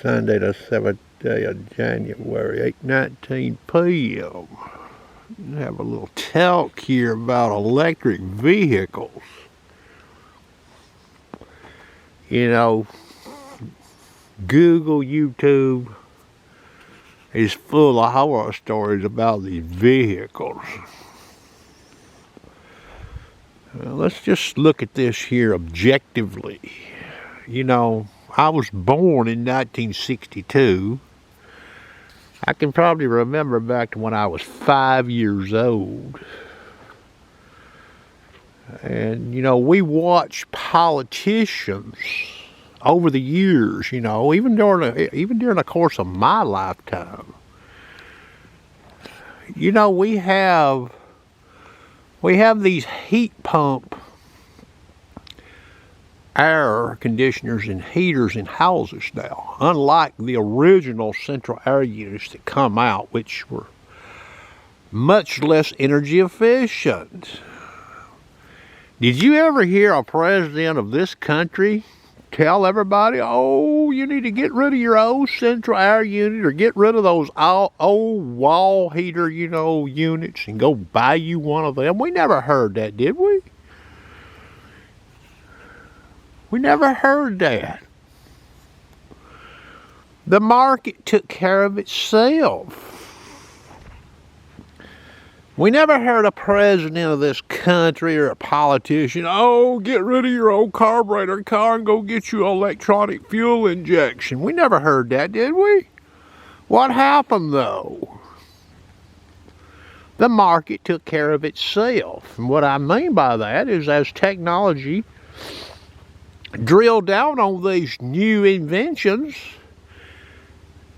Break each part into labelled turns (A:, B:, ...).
A: Sunday the 7th day of January, 8:19 p.m. Have a little talk here about electric vehicles. You know, Google, YouTube is full of horror stories about these vehicles. Let's just look at this here objectively. You know, I was born in 1962. I can probably remember back to when I was 5 years old. And, you know, we watched politicians over the years, you know, even during the course of my lifetime. You know, we have these heat pump air conditioners and heaters in houses now, unlike the original central air units that come out, which were much less energy efficient. Did you ever hear a president of this country tell everybody, oh, you need to get rid of your old central air unit or get rid of those old wall heater, you know, units and go buy you one of them? We never heard that, did we? We never heard that. The market took care of itself. We never heard a president of this country or a politician, oh, get rid of your old carburetor car and go get you electronic fuel injection. We never heard that, did we? What happened, though? The market took care of itself. And what I mean by that is as technology drilled down on these new inventions,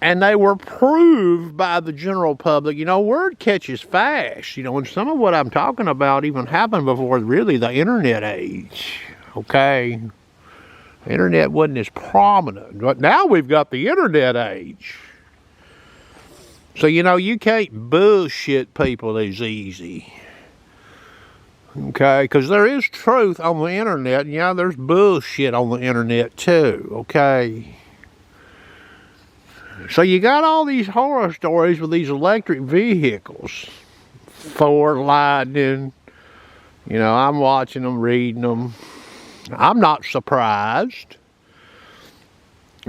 A: and they were proved by the general public. You know, word catches fast, you know, and some of what I'm talking about even happened before really the internet age, okay? The internet wasn't as prominent, but now we've got the internet age. So, you know, you can't bullshit people as easy. Okay, because there is truth on the internet, and yeah, there's bullshit on the internet too, okay? So you got all these horror stories with these electric vehicles. Ford Lightning, you know, I'm watching them, reading them. I'm not surprised.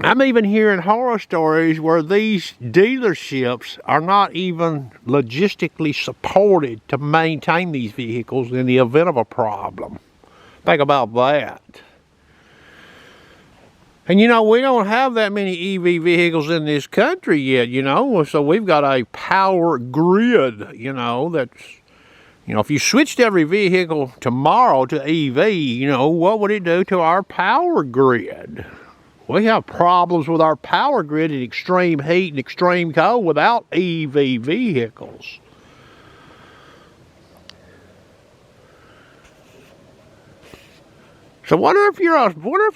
A: I'm even hearing horror stories where these dealerships are not even logistically supported to maintain these vehicles in the event of a problem. Think about that. And you know, we don't have that many EV vehicles in this country yet, you know, so we've got a power grid, you know, that's, you know, if you switched every vehicle tomorrow to EV, you know, what would it do to our power grid? We have problems with our power grid in extreme heat and extreme cold without EV vehicles. So what if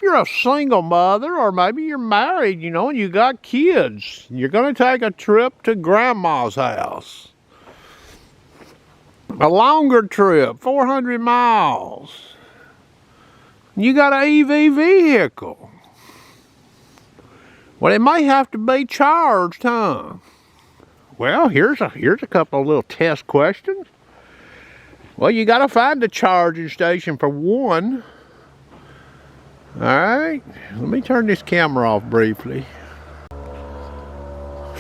A: you're a single mother, or maybe you're married, you know, and you got kids. You're going to take a trip to grandma's house. A longer trip, 400 miles. You got an EV vehicle. Well, it may have to be charged, huh? Well, here's a couple of little test questions. Well, you got to find a charging station for one. All right, let me turn this camera off briefly.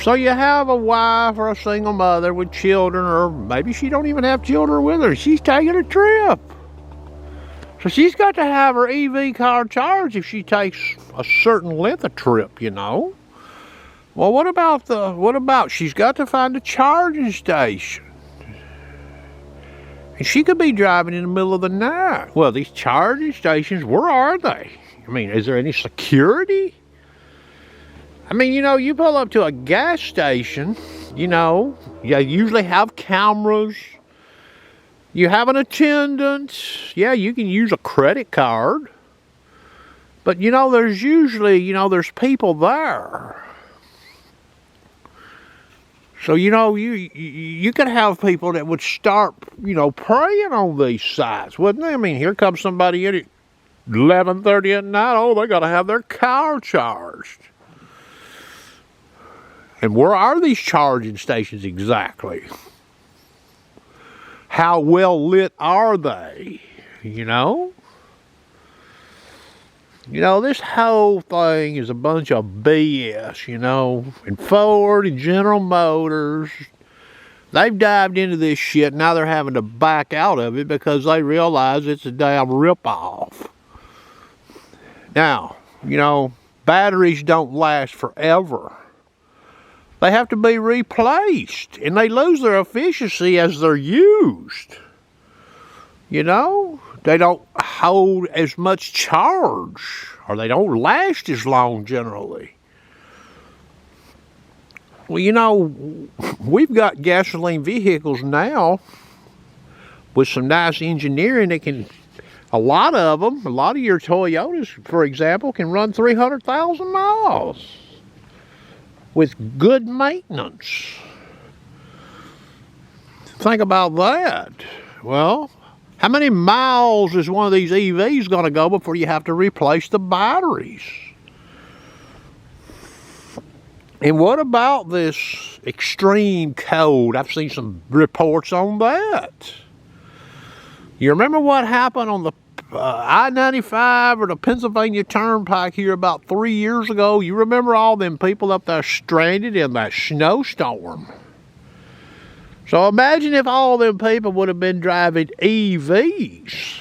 A: So you have a wife or a single mother with children, or maybe she don't even have children with her. She's taking a trip. So she's got to have her EV car charged if she takes a certain length of trip, you know. Well, what about she's got to find a charging station. And she could be driving in the middle of the night. Well, these charging stations, where are they? I mean, is there any security? I mean, you know, you pull up to a gas station, you know, you usually have cameras. You have an attendant. Yeah, you can use a credit card. But, you know, there's usually, you know, there's people there. So, you know, you could have people that would start, you know, preying on these sites, wouldn't they? I mean, here comes somebody in at 11:30 at night. Oh, they got to have their car charged. And where are these charging stations exactly? How well lit are they? You know? You know, this whole thing is a bunch of BS, you know. And Ford and General Motors, they've dived into this shit. Now they're having to back out of it because they realize it's a damn ripoff. Now, you know, batteries don't last forever. They have to be replaced, and they lose their efficiency as they're used. You know, they don't hold as much charge, or they don't last as long generally. Well, you know, we've got gasoline vehicles now with some nice engineering that can, a lot of your Toyotas, for example, can run 300,000 miles. With good maintenance. Think about that. Well, how many miles is one of these EVs going to go before you have to replace the batteries? And what about this extreme cold? I've seen some reports on that. You remember what happened on the I-95 or the Pennsylvania Turnpike here about 3 years ago? You remember all them people up there stranded in that snowstorm? So imagine if all them people would have been driving EVs.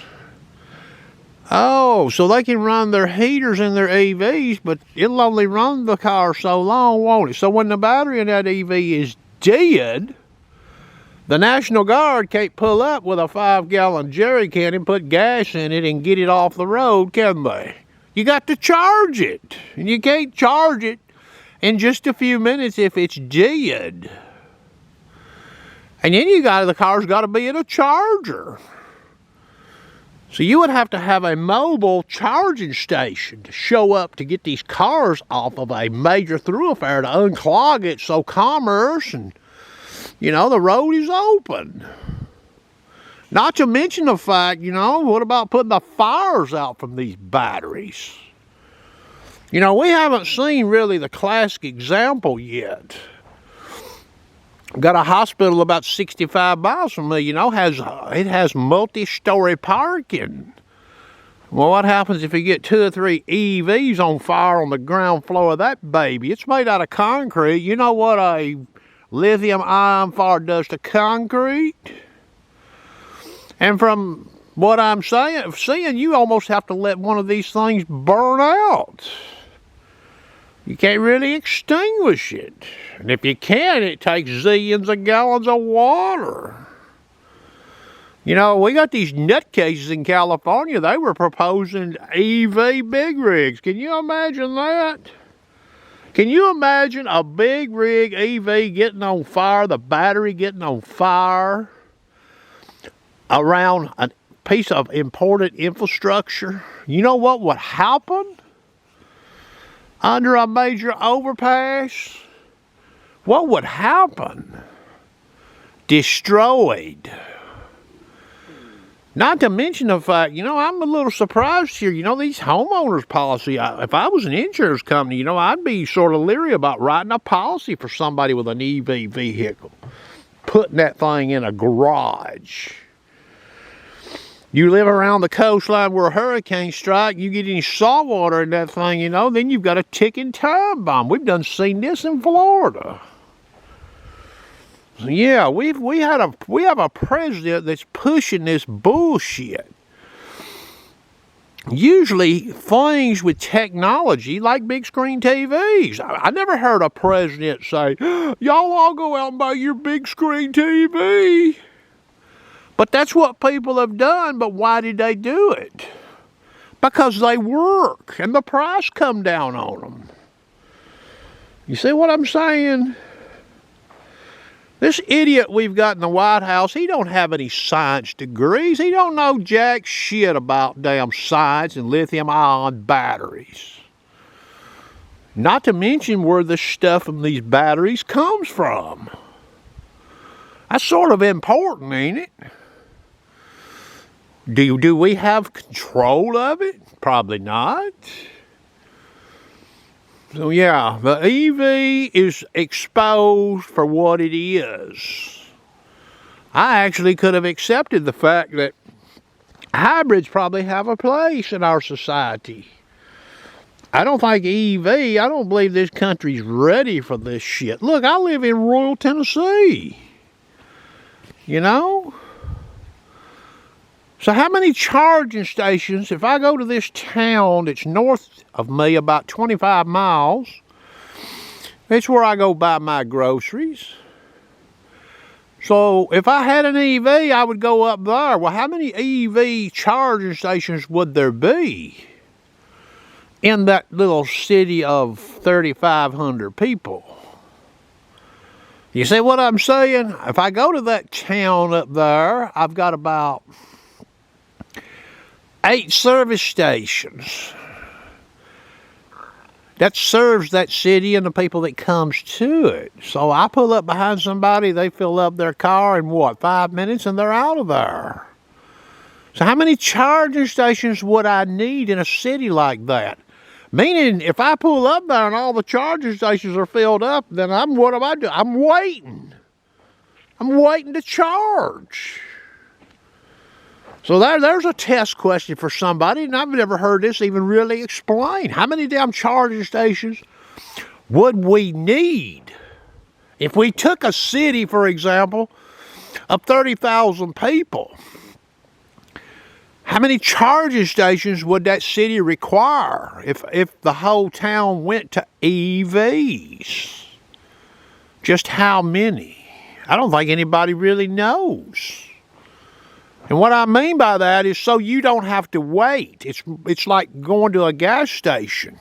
A: Oh, so they can run their heaters in their EVs, but it'll only run the car so long, won't it? So when the battery in that EV is dead, the National Guard can't pull up with a 5-gallon jerry can and put gas in it and get it off the road, can they? You got to charge it. And you can't charge it in just a few minutes if it's dead. And then the car's got to be at a charger. So you would have to have a mobile charging station to show up to get these cars off of a major thoroughfare to unclog it so commerce and, you know, the road is open. Not to mention the fact, you know, what about putting the fires out from these batteries? You know, we haven't seen really the classic example yet. Got a hospital about 65 miles from me, you know, it has multi-story parking. Well, what happens if you get 2 or 3 EVs on fire on the ground floor of that baby? It's made out of concrete. You know what a lithium-ion fire does to concrete? And from what I'm seeing, you almost have to let one of these things burn out. You can't really extinguish it. And if you can, it takes zillions of gallons of water. You know, we got these nutcases in California. They were proposing EV big rigs. Can you imagine that? Can you imagine a big rig EV getting on fire, the battery getting on fire around a piece of important infrastructure? You know what would happen? Under a major overpass, what would happen? Destroyed. Not to mention the fact, you know, I'm a little surprised here. You know, these homeowners policy, if I was an insurance company, you know, I'd be sort of leery about writing a policy for somebody with an EV vehicle. Putting that thing in a garage. You live around the coastline where a hurricane strikes, you get any salt water in that thing, you know, then you've got a ticking time bomb. We've done seen this in Florida. So yeah, we have a president that's pushing this bullshit. Usually things with technology like big screen TVs. I never heard a president say, y'all all go out and buy your big screen TV. But that's what people have done. But why did they do it? Because they work and the price come down on them. You see what I'm saying? This idiot we've got in the White House, he don't have any science degrees. He don't know jack shit about damn science and lithium-ion batteries. Not to mention where the stuff from these batteries comes from. That's sort of important, ain't it? Do we have control of it? Probably not. So yeah, the EV is exposed for what it is. I actually could have accepted the fact that hybrids probably have a place in our society. I don't think EV, I don't believe this country's ready for this shit. Look, I live in rural Tennessee. You know? So how many charging stations, if I go to this town that's north of me about 25 miles, it's where I go buy my groceries. So if I had an EV, I would go up there. Well, how many EV charging stations would there be in that little city of 3,500 people? You see what I'm saying? If I go to that town up there, I've got about 8 service stations that serves that city and the people that comes to it. So I pull up behind somebody, they fill up their car in what, 5 minutes, and they're out of there. So how many charging stations would I need in a city like that? Meaning, if I pull up there and all the charging stations are filled up, then what am I doing? I'm waiting. I'm waiting to charge. So there's a test question for somebody, and I've never heard this even really explained. How many damn charging stations would we need? If we took a city, for example, of 30,000 people, how many charging stations would that city require if the whole town went to EVs? Just how many? I don't think anybody really knows. And what I mean by that is so you don't have to wait. It's like going to a gas station.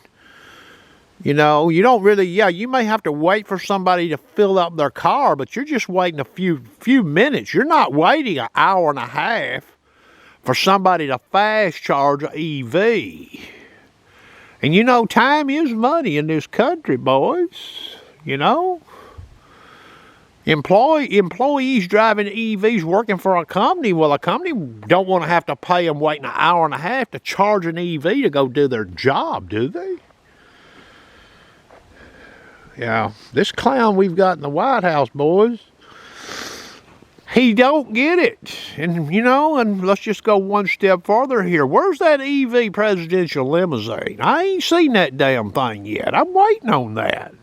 A: You know, you don't really, you may have to wait for somebody to fill up their car, but you're just waiting a few minutes. You're not waiting an hour and a half for somebody to fast charge an EV. And you know, time is money in this country, boys. You know? Employees driving EVs working for a company, well, a company don't want to have to pay them waiting an hour and a half to charge an EV to go do their job, do they? Yeah, this clown we've got in the White House, boys, he don't get it. And, you know, and let's just go one step farther here. Where's that EV presidential limousine? I ain't seen that damn thing yet. I'm waiting on that.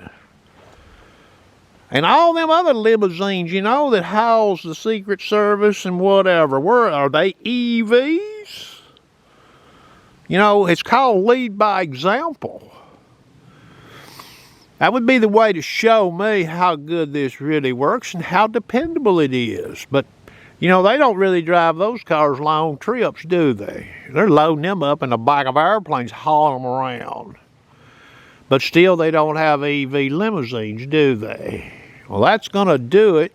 A: And all them other limousines, you know, that house the Secret Service and whatever, where are they EVs? You know, it's called lead by example. That would be the way to show me how good this really works and how dependable it is. But, you know, they don't really drive those cars long trips, do they? They're loading them up in the back of airplanes, hauling them around. But still, they don't have EV limousines, do they? Well, that's going to do it.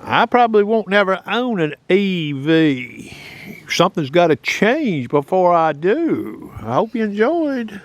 A: I probably won't never own an EV. Something's got to change before I do. I hope you enjoyed.